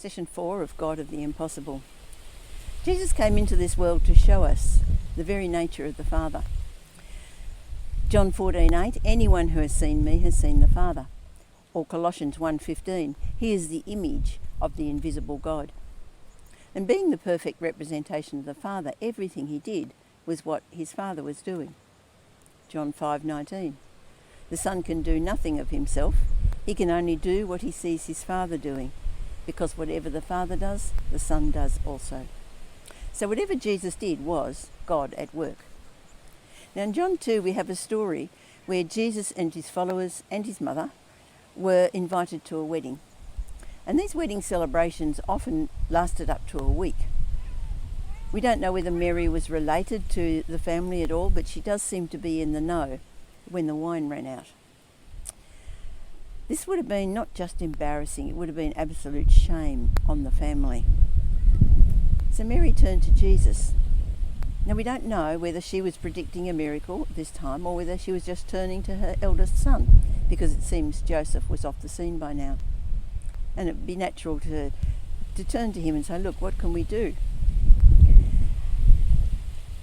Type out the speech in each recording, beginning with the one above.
Session 4 of God of the Impossible. Jesus came into this world to show us the very nature of the Father. John 14:8, anyone who has seen me has seen the Father. Or Colossians 1:15, he is the image of the invisible God. And being the perfect representation of the Father, everything he did was what his Father was doing. John 5:19, the Son can do nothing of himself. He can only do what he sees his Father doing, because whatever the Father does, the Son does also. So whatever Jesus did was God at work. Now in John 2 we have a story where Jesus and his followers and his mother were invited to a wedding. And these wedding celebrations often lasted up to a week. We don't know whether Mary was related to the family at all, but she does seem to be in the know when the wine ran out. This would have been not just embarrassing, it would have been absolute shame on the family. So Mary turned to Jesus. Now we don't know whether she was predicting a miracle this time or whether she was just turning to her eldest son, because it seems Joseph was off the scene by now. And it would be natural to turn to him and say, look, what can we do?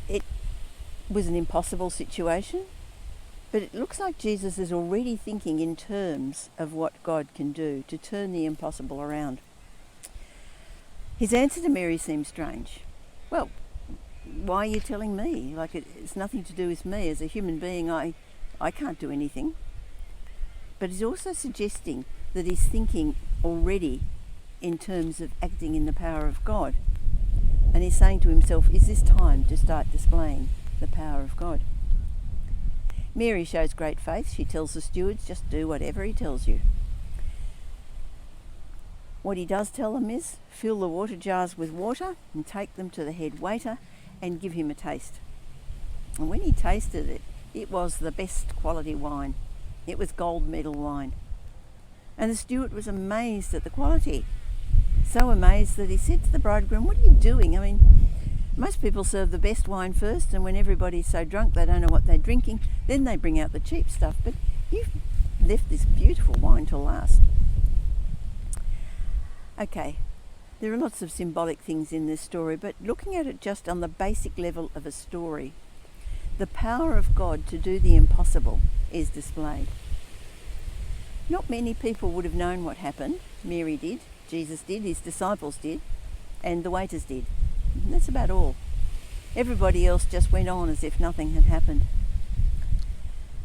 It was an impossible situation, but it looks like Jesus is already thinking in terms of what God can do to turn the impossible around. His answer to Mary seems strange. Well, why are you telling me? Like it's nothing to do with me. As a human being, I can't do anything. But he's also suggesting that he's thinking already in terms of acting in the power of God. And he's saying to himself, is this time to start displaying the power of God? Mary shows great faith. She tells the stewards, just do whatever he tells you. What he does tell them is, fill the water jars with water and take them to the head waiter and give him a taste. And when he tasted it, it was the best quality wine. It was gold medal wine. And the steward was amazed at the quality. So amazed that he said to the bridegroom, what are you doing? I mean, most people serve the best wine first, and when everybody's so drunk they don't know what they're drinking, then they bring out the cheap stuff. But you've left this beautiful wine to last. Okay, there are lots of symbolic things in this story, but looking at it just on the basic level of a story, the power of God to do the impossible is displayed. Not many people would have known what happened. Mary did, Jesus did, his disciples did, and the waiters did. And that's about all. Everybody else just went on as if nothing had happened.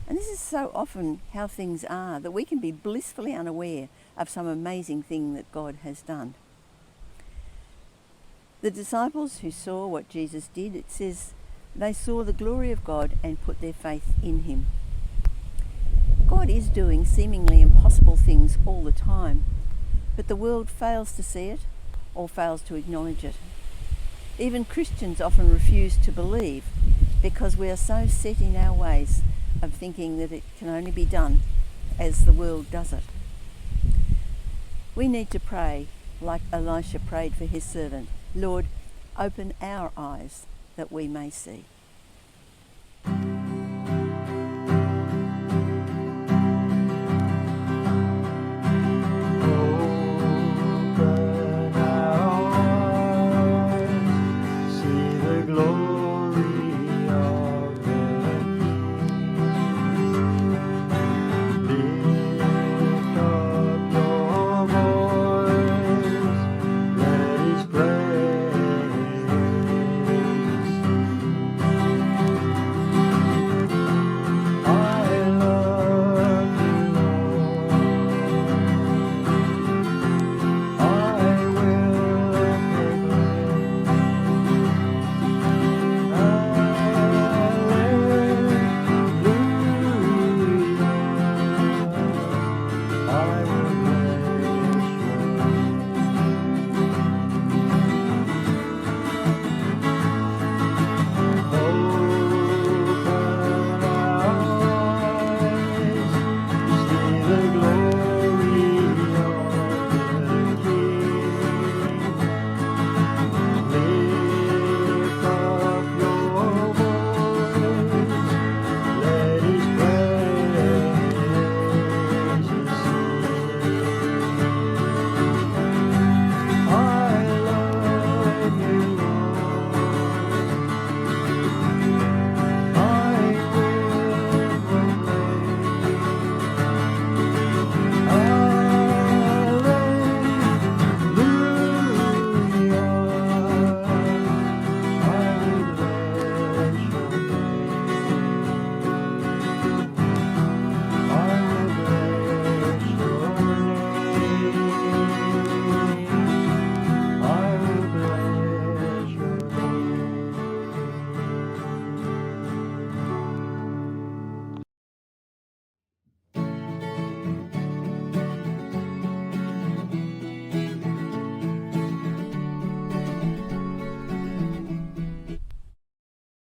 And this is so often how things are, that we can be blissfully unaware of some amazing thing that God has done. The disciples who saw what Jesus did, it says, they saw the glory of God and put their faith in him. God is doing seemingly impossible things all the time, but the world fails to see it or fails to acknowledge it. Even Christians often refuse to believe because we are so set in our ways of thinking that it can only be done as the world does it. We need to pray like Elisha prayed for his servant, Lord, open our eyes that we may see.